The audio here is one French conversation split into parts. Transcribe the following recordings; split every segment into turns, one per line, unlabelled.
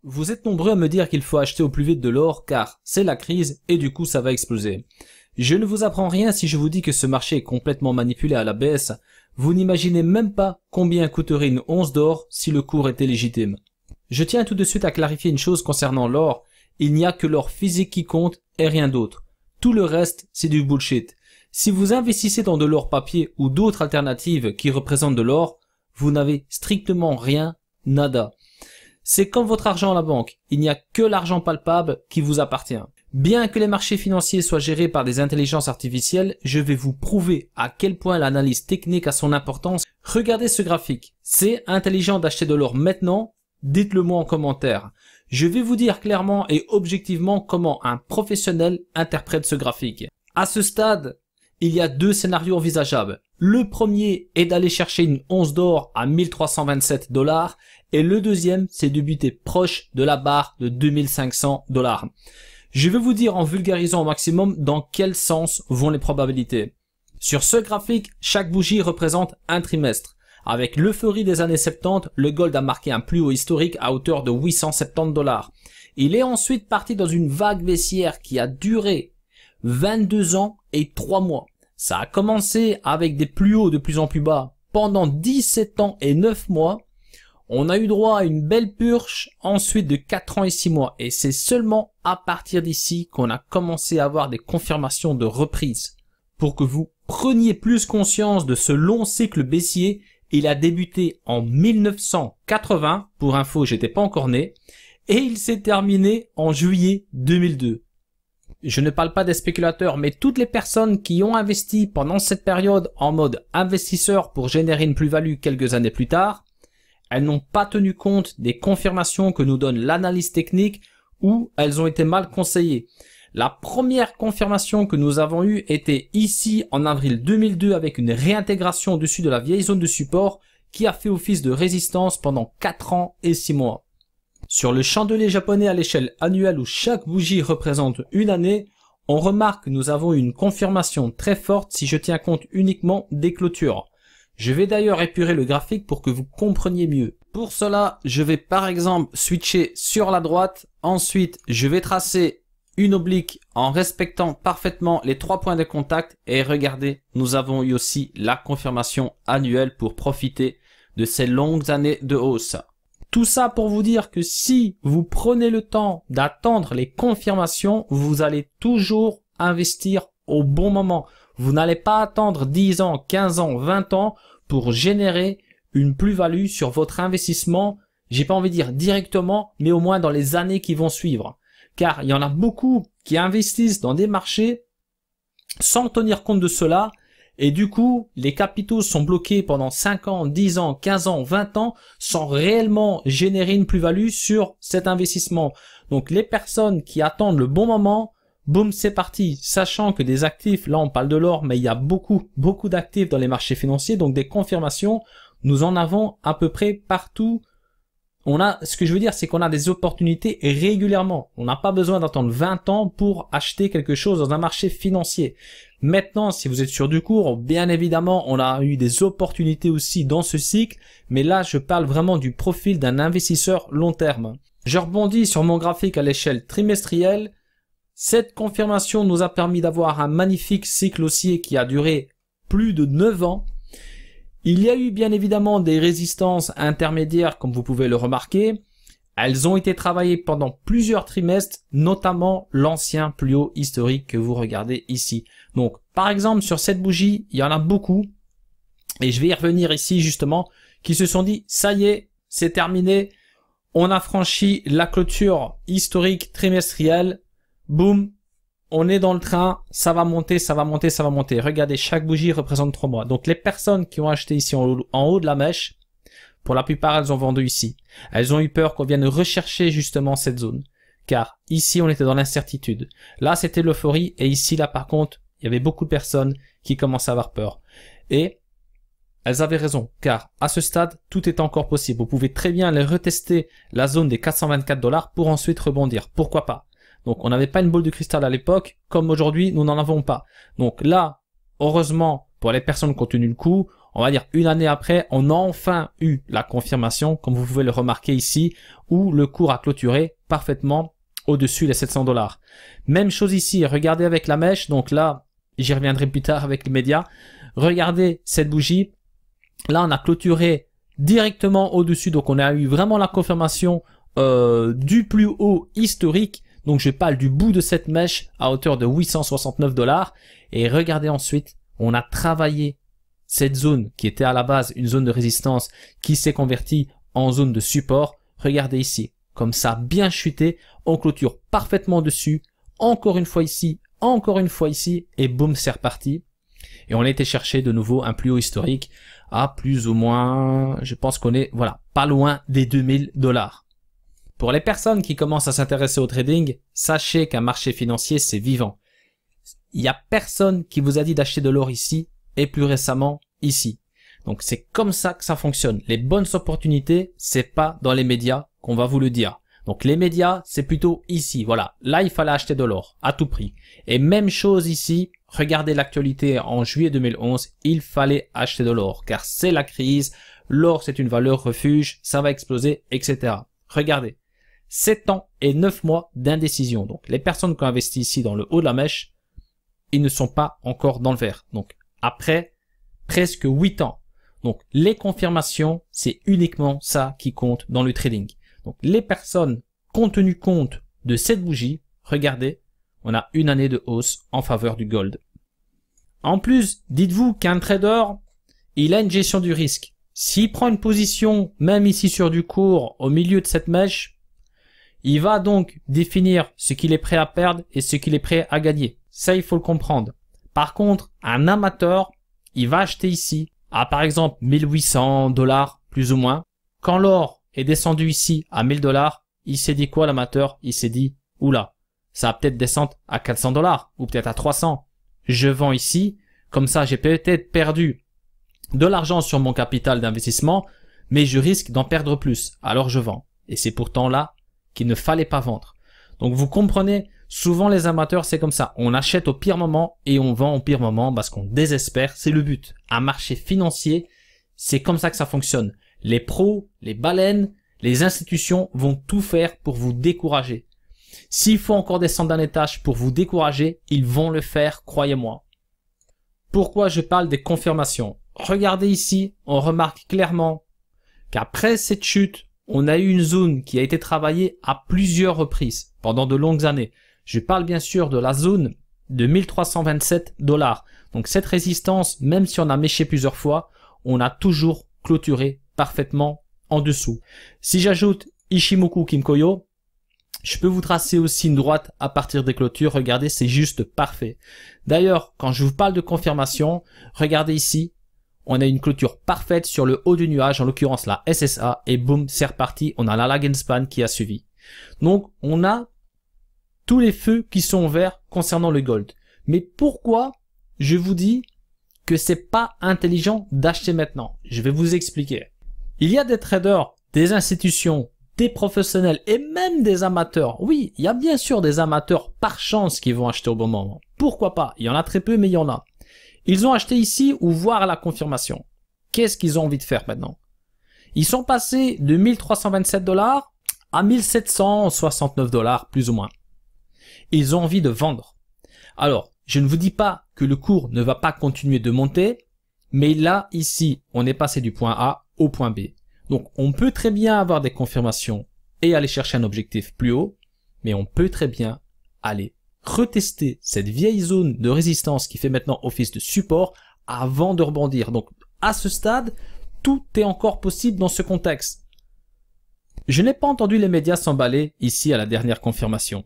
Vous êtes nombreux à me dire qu'il faut acheter au plus vite de l'or car c'est la crise et du coup ça va exploser. Je ne vous apprends rien si je vous dis que ce marché est complètement manipulé à la baisse. Vous n'imaginez même pas combien coûterait une once d'or si le cours était légitime. Je tiens tout de suite à clarifier une chose concernant l'or. Il n'y a que l'or physique qui compte et rien d'autre. Tout le reste, c'est du bullshit. Si vous investissez dans de l'or papier ou d'autres alternatives qui représentent de l'or, vous n'avez strictement rien, nada. C'est comme votre argent à la banque, il n'y a que l'argent palpable qui vous appartient. Bien que les marchés financiers soient gérés par des intelligences artificielles, je vais vous prouver à quel point l'analyse technique a son importance. Regardez ce graphique. C'est intelligent d'acheter de l'or maintenant? Dites-le moi en commentaire. Je vais vous dire clairement et objectivement comment un professionnel interprète ce graphique. À ce stade, il y a deux scénarios envisageables. Le premier est d'aller chercher une once d'or à 1327 $ et le deuxième, c'est de buter proche de la barre de 2500 $. Je vais vous dire en vulgarisant au maximum dans quel sens vont les probabilités. Sur ce graphique, chaque bougie représente un trimestre. Avec l'euphorie des années 70, le gold a marqué un plus haut historique à hauteur de 870 $. Il est ensuite parti dans une vague baissière qui a duré 22 ans et 3 mois. Ça a commencé avec des plus hauts de plus en plus bas pendant 17 ans et 9 mois. On a eu droit à une belle purge ensuite de 4 ans et 6 mois. Et c'est seulement à partir d'ici qu'on a commencé à avoir des confirmations de reprise. Pour que vous preniez plus conscience de ce long cycle baissier, il a débuté en 1980. Pour info, j'étais pas encore né. Et il s'est terminé en juillet 2002. Je ne parle pas des spéculateurs, mais toutes les personnes qui ont investi pendant cette période en mode investisseur pour générer une plus-value quelques années plus tard, elles n'ont pas tenu compte des confirmations que nous donne l'analyse technique ou elles ont été mal conseillées. La première confirmation que nous avons eue était ici en avril 2002 avec une réintégration au-dessus de la vieille zone de support qui a fait office de résistance pendant 4 ans et 6 mois. Sur le chandelier japonais à l'échelle annuelle où chaque bougie représente une année, on remarque que nous avons eu une confirmation très forte si je tiens compte uniquement des clôtures. Je vais d'ailleurs épurer le graphique pour que vous compreniez mieux. Pour cela, je vais par exemple switcher sur la droite. Ensuite, je vais tracer une oblique en respectant parfaitement les 3 points de contact. Et regardez, nous avons eu aussi la confirmation annuelle pour profiter de ces longues années de hausse. Tout ça pour vous dire que si vous prenez le temps d'attendre les confirmations, vous allez toujours investir au bon moment. Vous n'allez pas attendre 10 ans, 15 ans, 20 ans pour générer une plus-value sur votre investissement. J'ai pas envie de dire directement, mais au moins dans les années qui vont suivre. Car il y en a beaucoup qui investissent dans des marchés sans tenir compte de cela. Et du coup, les capitaux sont bloqués pendant 5 ans, 10 ans, 15 ans, 20 ans sans réellement générer une plus-value sur cet investissement. Donc les personnes qui attendent le bon moment, boum, c'est parti. Sachant que des actifs, là on parle de l'or, mais il y a beaucoup d'actifs dans les marchés financiers. Donc des confirmations, nous en avons à peu près partout. Ce que je veux dire, c'est qu'on a des opportunités régulièrement. On n'a pas besoin d'attendre 20 ans pour acheter quelque chose dans un marché financier. Maintenant, si vous êtes sur du court, bien évidemment, on a eu des opportunités aussi dans ce cycle. Mais là, je parle vraiment du profil d'un investisseur long terme. Je rebondis sur mon graphique à l'échelle trimestrielle. Cette confirmation nous a permis d'avoir un magnifique cycle haussier qui a duré plus de 9 ans. Il y a eu bien évidemment des résistances intermédiaires comme vous pouvez le remarquer. Elles ont été travaillées pendant plusieurs trimestres, notamment l'ancien plus haut historique que vous regardez ici. Donc par exemple sur cette bougie, il y en a beaucoup, et je vais y revenir ici justement, qui se sont dit ça y est, c'est terminé, on a franchi la clôture historique trimestrielle, boum, on est dans le train, ça va monter, ça va monter, ça va monter. Regardez, chaque bougie représente 3 mois. Donc les personnes qui ont acheté ici en haut de la mèche, pour la plupart, elles ont vendu ici. Elles ont eu peur qu'on vienne rechercher justement cette zone. Car ici, on était dans l'incertitude. Là, c'était l'euphorie. Et ici, là, par contre, il y avait beaucoup de personnes qui commençaient à avoir peur. Et elles avaient raison. Car à ce stade, tout est encore possible. Vous pouvez très bien aller retester la zone des 424 $ pour ensuite rebondir. Pourquoi pas? Donc, on n'avait pas une boule de cristal à l'époque, comme aujourd'hui, nous n'en avons pas. Donc là, heureusement, pour les personnes qui ont tenu le coup, on va dire une année après, on a enfin eu la confirmation, comme vous pouvez le remarquer ici, où le cours a clôturé parfaitement au-dessus des 700 $. Même chose ici, regardez avec la mèche, donc là, j'y reviendrai plus tard avec les médias. Regardez cette bougie, là on a clôturé directement au-dessus, donc on a eu vraiment la confirmation du plus haut historique. Donc je parle du bout de cette mèche à hauteur de 869 $. Et regardez ensuite, on a travaillé cette zone qui était à la base une zone de résistance qui s'est convertie en zone de support. Regardez ici, comme ça bien chuté, on clôture parfaitement dessus, encore une fois ici, encore une fois ici, et boum, c'est reparti. Et on a été chercher de nouveau un plus haut historique à plus ou moins, je pense qu'on est, voilà, pas loin des 2000 $. Pour les personnes qui commencent à s'intéresser au trading, sachez qu'un marché financier, c'est vivant. Il n'y a personne qui vous a dit d'acheter de l'or ici et plus récemment ici. Donc c'est comme ça que ça fonctionne. Les bonnes opportunités, c'est pas dans les médias qu'on va vous le dire. Donc les médias, c'est plutôt ici. Voilà, là il fallait acheter de l'or à tout prix. Et même chose ici, regardez l'actualité en juillet 2011, il fallait acheter de l'or car c'est la crise, l'or c'est une valeur refuge, ça va exploser, etc. Regardez, 7 ans et 9 mois d'indécision. Donc les personnes qui ont investi ici dans le haut de la mèche, ils ne sont pas encore dans le vert. Donc après presque 8 ans. Donc les confirmations, c'est uniquement ça qui compte dans le trading. Donc les personnes qui ont tenu compte de cette bougie, regardez, on a une année de hausse en faveur du gold. En plus, dites-vous qu'un trader, il a une gestion du risque. S'il prend une position, même ici sur du court, au milieu de cette mèche, il va donc définir ce qu'il est prêt à perdre et ce qu'il est prêt à gagner. Ça, il faut le comprendre. Par contre, un amateur, il va acheter ici à par exemple 1800 $ plus ou moins. Quand l'or est descendu ici à 1000 $, il s'est dit quoi l'amateur? Il s'est dit, oula, ça va peut-être descendre à 400 $ ou peut-être à 300. Je vends ici, comme ça j'ai peut-être perdu de l'argent sur mon capital d'investissement, mais je risque d'en perdre plus, alors je vends. Et c'est pourtant là qu'il ne fallait pas vendre. Donc vous comprenez, souvent les amateurs c'est comme ça, on achète au pire moment et on vend au pire moment parce qu'on désespère, c'est le but. Un marché financier, c'est comme ça que ça fonctionne. Les pros, les baleines, les institutions vont tout faire pour vous décourager. S'il faut encore descendre d'un étage pour vous décourager, ils vont le faire, croyez-moi. Pourquoi je parle des confirmations? Regardez ici, on remarque clairement qu'après cette chute, on a eu une zone qui a été travaillée à plusieurs reprises pendant de longues années. Je parle bien sûr de la zone de 1327 $. Donc cette résistance, même si on a méché plusieurs fois, on a toujours clôturé parfaitement en dessous. Si j'ajoute Ichimoku Kinkoyo, je peux vous tracer aussi une droite à partir des clôtures. Regardez, c'est juste parfait. D'ailleurs, quand je vous parle de confirmation, regardez ici, on a une clôture parfaite sur le haut du nuage, en l'occurrence la SSA, et boum, c'est reparti, on a la lag and span qui a suivi. Donc, on a tous les feux qui sont verts concernant le gold. Mais pourquoi je vous dis que c'est pas intelligent d'acheter maintenant? Je vais vous expliquer. Il y a des traders, des institutions, des professionnels et même des amateurs. Oui, il y a bien sûr des amateurs par chance qui vont acheter au bon moment. Pourquoi pas? Il y en a très peu, mais il y en a. Ils ont acheté ici ou voir la confirmation. Qu'est-ce qu'ils ont envie de faire maintenant? Ils sont passés de 1327 $ à 1769 $, plus ou moins. Ils ont envie de vendre. Alors, je ne vous dis pas que le cours ne va pas continuer de monter, mais là, ici, on est passé du point A au point B. Donc, on peut très bien avoir des confirmations et aller chercher un objectif plus haut, mais on peut très bien aller retester cette vieille zone de résistance qui fait maintenant office de support avant de rebondir. Donc, à ce stade, tout est encore possible dans ce contexte. Je n'ai pas entendu les médias s'emballer ici à la dernière confirmation.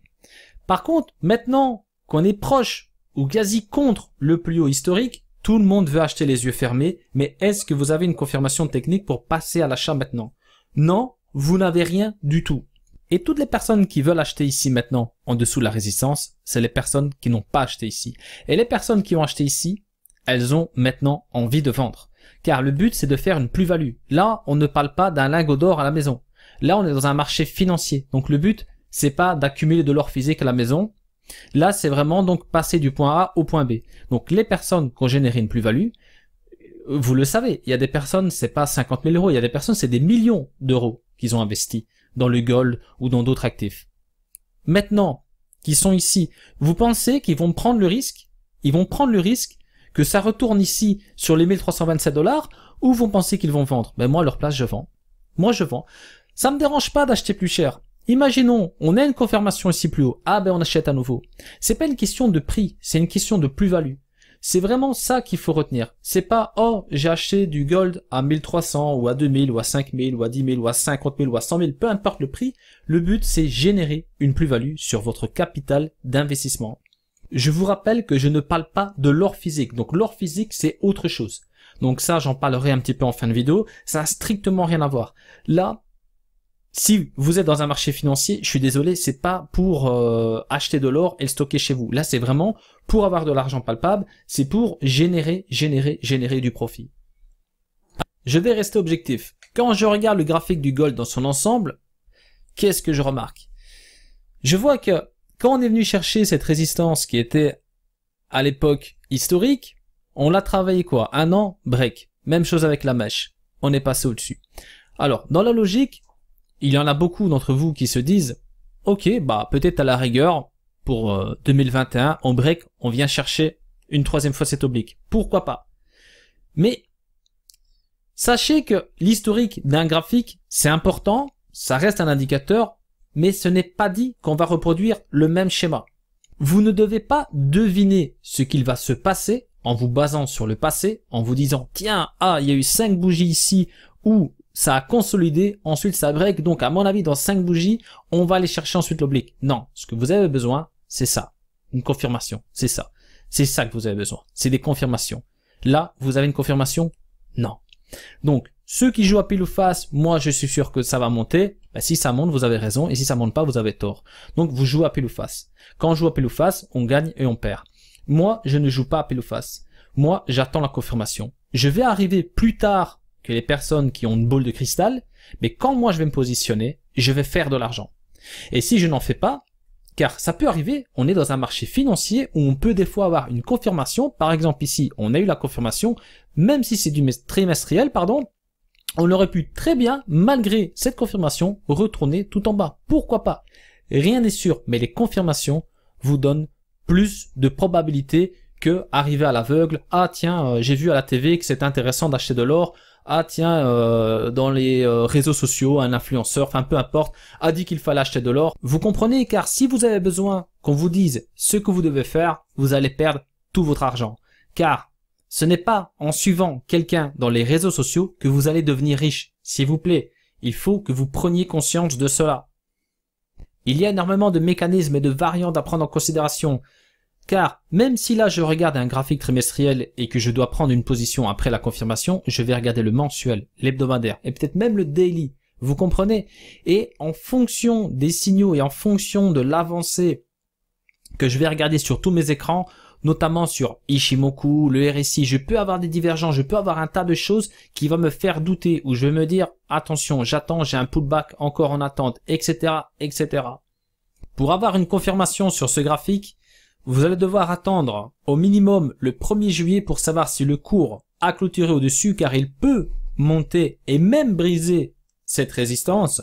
Par contre, maintenant qu'on est proche ou quasi contre le plus haut historique, tout le monde veut acheter les yeux fermés, mais est-ce que vous avez une confirmation technique pour passer à l'achat maintenant? Non, vous n'avez rien du tout. Et toutes les personnes qui veulent acheter ici maintenant, en dessous de la résistance, c'est les personnes qui n'ont pas acheté ici. Et les personnes qui ont acheté ici, elles ont maintenant envie de vendre. Car le but, c'est de faire une plus-value. Là, on ne parle pas d'un lingot d'or à la maison. Là, on est dans un marché financier. Donc le but, c'est pas d'accumuler de l'or physique à la maison. Là, c'est vraiment donc passer du point A au point B. Donc les personnes qui ont généré une plus-value, vous le savez, il y a des personnes, c'est pas 50 000 euros, il y a des personnes, c'est des millions d'euros qu'ils ont investis dans le gold ou dans d'autres actifs. Maintenant, qu'ils sont ici, vous pensez qu'ils vont prendre le risque? Ils vont prendre le risque que ça retourne ici sur les 1327 $, ou vont penser qu'ils vont vendre? Ben moi, à leur place, je vends. Moi, je vends. Ça me dérange pas d'acheter plus cher. Imaginons, on a une confirmation ici plus haut. Ah ben, on achète à nouveau. C'est pas une question de prix, c'est une question de plus-value. C'est vraiment ça qu'il faut retenir. C'est pas, oh, j'ai acheté du gold à 1300 ou à 2000 ou à 5000 ou à 10 000 ou à 50 000 ou à 100 000, peu importe le prix. Le but, c'est générer une plus-value sur votre capital d'investissement. Je vous rappelle que je ne parle pas de l'or physique. Donc l'or physique, c'est autre chose. Donc ça, j'en parlerai un petit peu en fin de vidéo. Ça n'a strictement rien à voir. Là, si vous êtes dans un marché financier, je suis désolé, c'est pas pour acheter de l'or et le stocker chez vous. Là, c'est vraiment pour avoir de l'argent palpable. C'est pour générer du profit. Je vais rester objectif. Quand je regarde le graphique du gold dans son ensemble, qu'est-ce que je remarque? Je vois que quand on est venu chercher cette résistance qui était à l'époque historique, on l'a travaillé quoi? Un an, break. Même chose avec la mèche. On est passé au-dessus. Alors, dans la logique, il y en a beaucoup d'entre vous qui se disent, ok, bah peut-être à la rigueur, pour 2021, on break, on vient chercher une troisième fois cet oblique. Pourquoi pas? Mais sachez que l'historique d'un graphique, c'est important, ça reste un indicateur, mais ce n'est pas dit qu'on va reproduire le même schéma. Vous ne devez pas deviner ce qu'il va se passer en vous basant sur le passé, en vous disant, tiens, ah, il y a eu 5 bougies ici où ça a consolidé, ensuite ça break, donc à mon avis, dans 5 bougies, on va aller chercher ensuite l'oblique. Non, ce que vous avez besoin, c'est ça. Une confirmation, c'est ça. C'est ça que vous avez besoin. C'est des confirmations. Là, vous avez une confirmation? Non. Donc, ceux qui jouent à pile ou face, moi je suis sûr que ça va monter. Ben, si ça monte, vous avez raison, et si ça monte pas, vous avez tort. Donc, vous jouez à pile ou face. Quand on joue à pile ou face, on gagne et on perd. Moi, je ne joue pas à pile ou face. Moi, j'attends la confirmation. Je vais arriver plus tard que les personnes qui ont une boule de cristal, mais quand moi je vais me positionner, je vais faire de l'argent. Et si je n'en fais pas, car ça peut arriver, on est dans un marché financier où on peut des fois avoir une confirmation. Par exemple ici, on a eu la confirmation, même si c'est du trimestriel, pardon, on aurait pu très bien, malgré cette confirmation, retourner tout en bas. Pourquoi pas? Rien n'est sûr, mais les confirmations vous donnent plus de probabilité que arriver à l'aveugle. Ah tiens, j'ai vu à la TV que c'est intéressant d'acheter de l'or. Ah tiens, dans les réseaux sociaux, un influenceur, enfin peu importe, a dit qu'il fallait acheter de l'or. Vous comprenez, car si vous avez besoin qu'on vous dise ce que vous devez faire, vous allez perdre tout votre argent. Car ce n'est pas en suivant quelqu'un dans les réseaux sociaux que vous allez devenir riche. S'il vous plaît, il faut que vous preniez conscience de cela. Il y a énormément de mécanismes et de variantes à prendre en considération. Car même si là je regarde un graphique trimestriel et que je dois prendre une position après la confirmation, je vais regarder le mensuel, l'hebdomadaire et peut-être même le daily. Vous comprenez? Et en fonction des signaux et en fonction de l'avancée que je vais regarder sur tous mes écrans, notamment sur Ichimoku, le RSI, je peux avoir des divergences, je peux avoir un tas de choses qui vont me faire douter, où je vais me dire, attention, j'attends, j'ai un pullback encore en attente, etc., etc. Pour avoir une confirmation sur ce graphique, vous allez devoir attendre au minimum le 1er juillet pour savoir si le cours a clôturé au-dessus, car il peut monter et même briser cette résistance.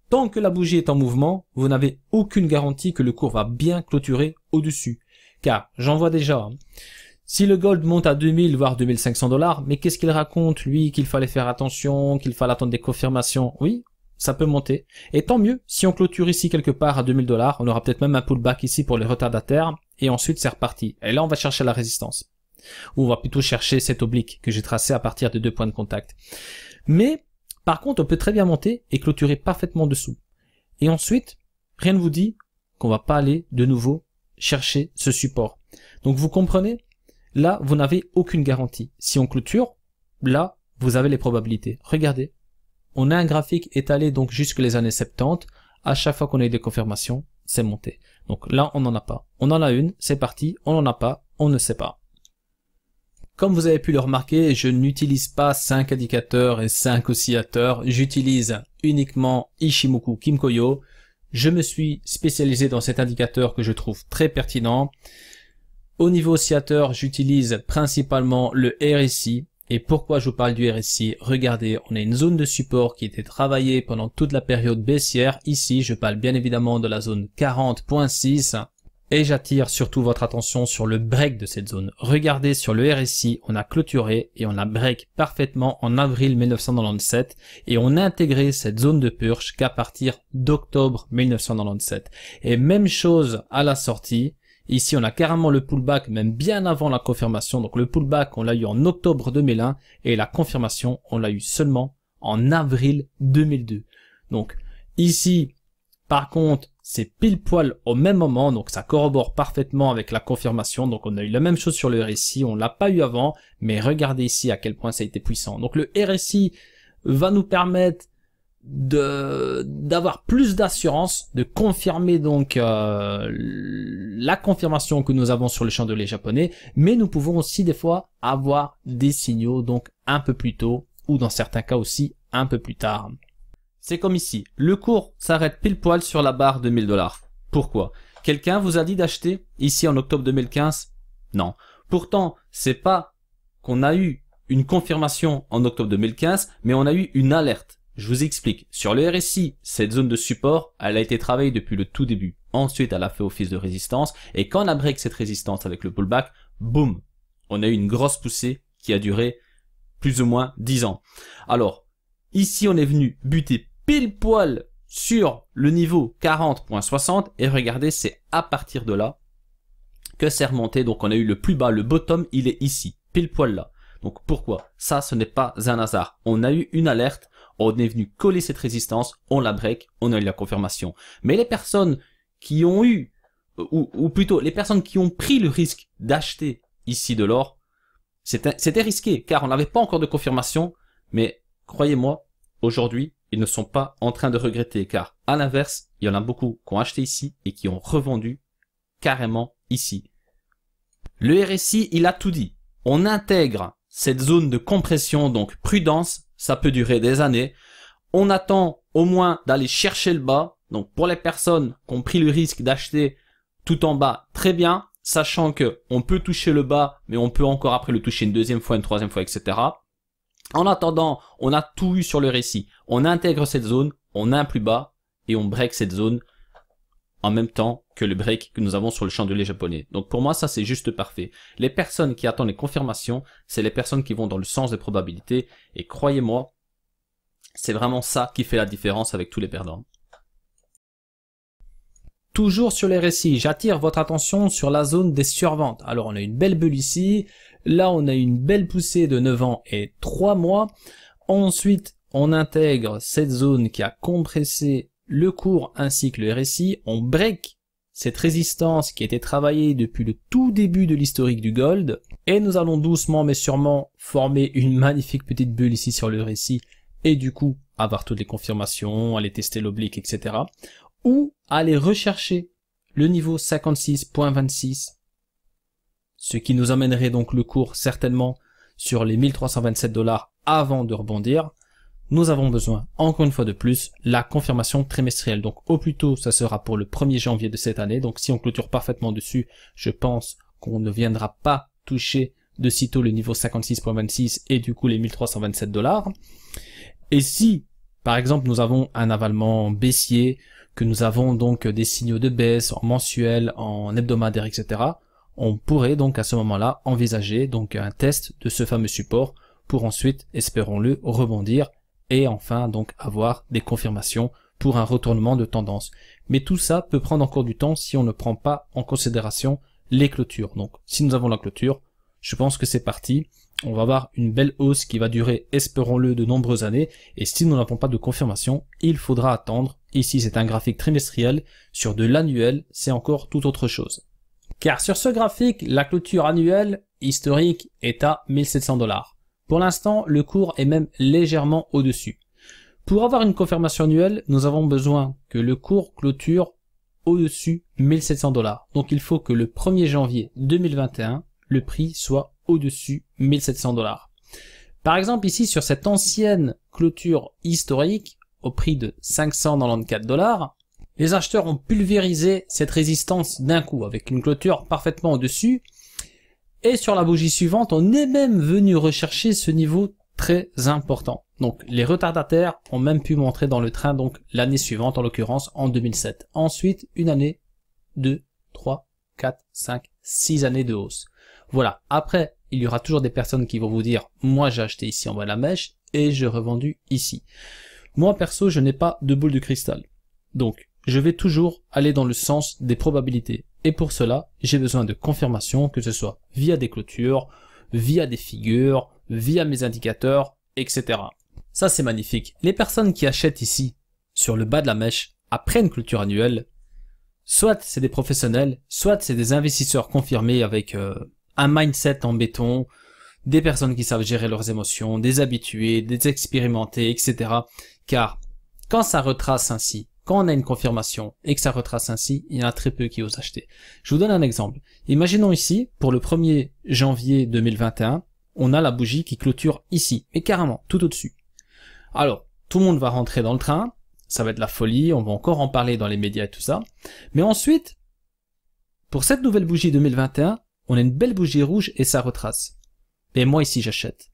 Tant que la bougie est en mouvement, vous n'avez aucune garantie que le cours va bien clôturer au-dessus. Car j'en vois déjà, si le gold monte à 2000 voire 2500 $, mais qu'est-ce qu'il raconte lui, qu'il fallait faire attention, qu'il fallait attendre des confirmations? Oui, ça peut monter. Et tant mieux, si on clôture ici quelque part à 2000 $, on aura peut-être même un pullback ici pour les retardataires, et ensuite c'est reparti. Et là on va chercher la résistance. Ou on va plutôt chercher cet oblique que j'ai tracé à partir de 2 points de contact. Mais, par contre, on peut très bien monter et clôturer parfaitement dessous. Et ensuite, rien ne vous dit qu'on va pas aller de nouveau chercher ce support. Donc vous comprenez? Là, vous n'avez aucune garantie. Si on clôture, là, vous avez les probabilités. Regardez. On a un graphique étalé donc jusque les années 70. À chaque fois qu'on a eu des confirmations, c'est monté. Donc là, on n'en a pas. On en a une, c'est parti. On n'en a pas, on ne sait pas. Comme vous avez pu le remarquer, je n'utilise pas 5 indicateurs et 5 oscillateurs. J'utilise uniquement Ichimoku Kinkoyo. Je me suis spécialisé dans cet indicateur que je trouve très pertinent. Au niveau oscillateur, j'utilise principalement le RSI. Et pourquoi je vous parle du RSI? Regardez, on a une zone de support qui était travaillée pendant toute la période baissière. Ici, je parle bien évidemment de la zone 40.6. Et j'attire surtout votre attention sur le break de cette zone. Regardez sur le RSI, on a clôturé et on a break parfaitement en avril 1997 et on a intégré cette zone de purge qu'à partir d'octobre 1997. Et même chose à la sortie. Ici, on a carrément le pullback même bien avant la confirmation. Donc le pullback, on l'a eu en octobre 2001 et la confirmation, on l'a eu seulement en avril 2002. Donc ici, par contre, c'est pile poil au même moment, donc ça corrobore parfaitement avec la confirmation. Donc on a eu la même chose sur le RSI, on l'a pas eu avant, mais regardez ici à quel point ça a été puissant. Donc le RSI va nous permettre d'avoir plus d'assurance, de confirmer donc la confirmation que nous avons sur le chandelier japonais, mais nous pouvons aussi des fois avoir des signaux donc un peu plus tôt ou dans certains cas aussi un peu plus tard. C'est comme ici, le cours s'arrête pile poil sur la barre de 1000 $. Pourquoi? Quelqu'un vous a dit d'acheter ici en octobre 2015? Non. Pourtant, c'est pas qu'on a eu une confirmation en octobre 2015, mais on a eu une alerte. Je vous explique. Sur le RSI, cette zone de support, elle a été travaillée depuis le tout début. Ensuite, elle a fait office de résistance. Et quand on a break cette résistance avec le pullback, boum, on a eu une grosse poussée qui a duré plus ou moins 10 ans. Alors, ici, on est venu buter pile poil sur le niveau 40.60 et regardez, c'est à partir de là que c'est remonté. Donc on a eu le plus bas, le bottom, il est ici, pile poil là. Donc pourquoi? Ça, ce n'est pas un hasard. On a eu une alerte, on est venu coller cette résistance, on la break, on a eu la confirmation. Mais les personnes qui ont eu, ou plutôt les personnes qui ont pris le risque d'acheter ici de l'or, c'était risqué car on n'avait pas encore de confirmation. Mais croyez-moi, aujourd'hui, ils ne sont pas en train de regretter car à l'inverse, il y en a beaucoup qui ont acheté ici et qui ont revendu carrément ici. Le RSI, il a tout dit. On intègre cette zone de compression, donc prudence, ça peut durer des années. On attend au moins d'aller chercher le bas. Donc pour les personnes qui ont pris le risque d'acheter tout en bas, très bien, sachant que on peut toucher le bas, mais on peut encore après le toucher une deuxième fois, une troisième fois, etc. En attendant, on a tout eu sur le RSI. On intègre cette zone, on a un plus bas et on break cette zone en même temps que le break que nous avons sur le chandelier japonais. Donc pour moi, ça c'est juste parfait. Les personnes qui attendent les confirmations, c'est les personnes qui vont dans le sens des probabilités. Et croyez-moi, c'est vraiment ça qui fait la différence avec tous les perdants. Toujours sur les RSI, j'attire votre attention sur la zone des surventes. Alors on a une belle bulle ici. Là, on a une belle poussée de 9 ans et 3 mois. Ensuite, on intègre cette zone qui a compressé le cours ainsi que le RSI. On break cette résistance qui a été travaillée depuis le tout début de l'historique du gold. Et nous allons doucement mais sûrement former une magnifique petite bulle ici sur le RSI. Et du coup, avoir toutes les confirmations, aller tester l'oblique, etc. Ou aller rechercher le niveau 56.26. Ce qui nous amènerait donc le cours certainement sur les 1327 $ avant de rebondir. Nous avons besoin, encore une fois de plus, la confirmation trimestrielle. Donc au plus tôt, ça sera pour le 1er janvier de cette année. Donc si on clôture parfaitement dessus, je pense qu'on ne viendra pas toucher de sitôt le niveau 56.26 et du coup les 1327 $. Et si, par exemple, nous avons un avalement baissier, que nous avons donc des signaux de baisse en mensuel, en hebdomadaire, etc., on pourrait donc à ce moment-là envisager donc un test de ce fameux support pour ensuite, espérons-le, rebondir et enfin donc avoir des confirmations pour un retournement de tendance. Mais tout ça peut prendre encore du temps si on ne prend pas en considération les clôtures. Donc si nous avons la clôture, je pense que c'est parti. On va avoir une belle hausse qui va durer, espérons-le, de nombreuses années. Et si nous n'avons pas de confirmation, il faudra attendre. Ici, c'est un graphique trimestriel. Sur de l'annuel, c'est encore tout autre chose. Car sur ce graphique, la clôture annuelle historique est à 1700 $. Pour l'instant, le cours est même légèrement au-dessus. Pour avoir une confirmation annuelle, nous avons besoin que le cours clôture au-dessus 1700 $. Donc il faut que le 1er janvier 2021, le prix soit au-dessus 1700 $. Par exemple, ici, sur cette ancienne clôture historique, au prix de 594 $, les acheteurs ont pulvérisé cette résistance d'un coup, avec une clôture parfaitement au-dessus. Et sur la bougie suivante, on est même venu rechercher ce niveau très important. Donc les retardataires ont même pu montrer dans le train donc l'année suivante, en l'occurrence en 2007. Ensuite, une année, 2, 3, 4, 5, 6 années de hausse. Voilà. Après, il y aura toujours des personnes qui vont vous dire « Moi, j'ai acheté ici en bas de la mèche et j'ai revendu ici. » Moi, perso, je n'ai pas de boule de cristal. Donc, je vais toujours aller dans le sens des probabilités. Et pour cela, j'ai besoin de confirmation, que ce soit via des clôtures, via des figures, via mes indicateurs, etc. Ça, c'est magnifique. Les personnes qui achètent ici, sur le bas de la mèche, après une clôture annuelle, soit c'est des professionnels, soit c'est des investisseurs confirmés avec un mindset en béton, des personnes qui savent gérer leurs émotions, des habitués, des expérimentés, etc. Car quand ça retrace ainsi, quand on a une confirmation et que ça retrace ainsi, il y en a très peu qui osent acheter. Je vous donne un exemple. Imaginons ici, pour le 1er janvier 2021, on a la bougie qui clôture ici, mais carrément, tout au-dessus. Alors, tout le monde va rentrer dans le train, ça va être la folie, on va encore en parler dans les médias et tout ça. Mais ensuite, pour cette nouvelle bougie 2021, on a une belle bougie rouge et ça retrace. Et moi ici j'achète.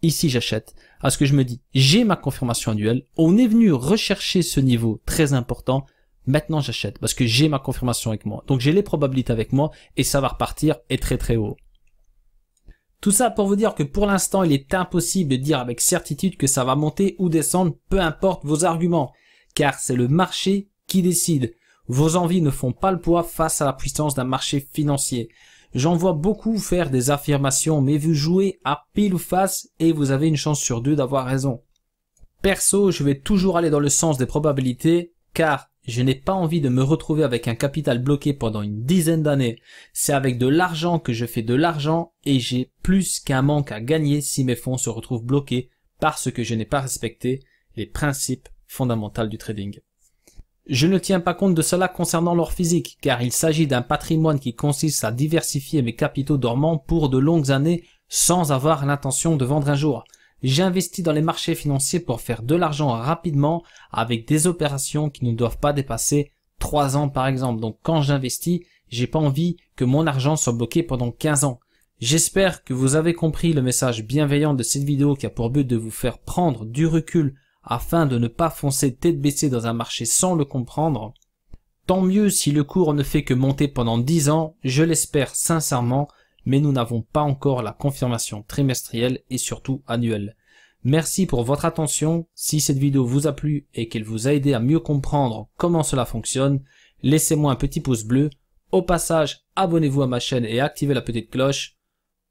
Ici j'achète. Parce que je me dis, j'ai ma confirmation annuelle, on est venu rechercher ce niveau très important, maintenant j'achète parce que j'ai ma confirmation avec moi. Donc j'ai les probabilités avec moi et ça va repartir et très très haut. Tout ça pour vous dire que pour l'instant il est impossible de dire avec certitude que ça va monter ou descendre, peu importe vos arguments, car c'est le marché qui décide. Vos envies ne font pas le poids face à la puissance d'un marché financier. J'en vois beaucoup faire des affirmations, mais vous jouez à pile ou face et vous avez une chance sur 2 d'avoir raison. Perso, je vais toujours aller dans le sens des probabilités, car je n'ai pas envie de me retrouver avec un capital bloqué pendant une dizaine d'années. C'est avec de l'argent que je fais de l'argent et j'ai plus qu'un manque à gagner si mes fonds se retrouvent bloqués parce que je n'ai pas respecté les principes fondamentaux du trading. Je ne tiens pas compte de cela concernant l'or physique, car il s'agit d'un patrimoine qui consiste à diversifier mes capitaux dormants pour de longues années sans avoir l'intention de vendre un jour. J'investis dans les marchés financiers pour faire de l'argent rapidement avec des opérations qui ne doivent pas dépasser 3 ans par exemple. Donc quand j'investis, j'ai pas envie que mon argent soit bloqué pendant 15 ans. J'espère que vous avez compris le message bienveillant de cette vidéo qui a pour but de vous faire prendre du recul afin de ne pas foncer tête baissée dans un marché sans le comprendre. Tant mieux si le cours ne fait que monter pendant 10 ans, je l'espère sincèrement, mais nous n'avons pas encore la confirmation trimestrielle et surtout annuelle. Merci pour votre attention. Si cette vidéo vous a plu et qu'elle vous a aidé à mieux comprendre comment cela fonctionne, laissez-moi un petit pouce bleu. Au passage, abonnez-vous à ma chaîne et activez la petite cloche.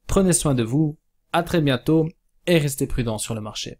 Prenez soin de vous, à très bientôt et restez prudents sur le marché.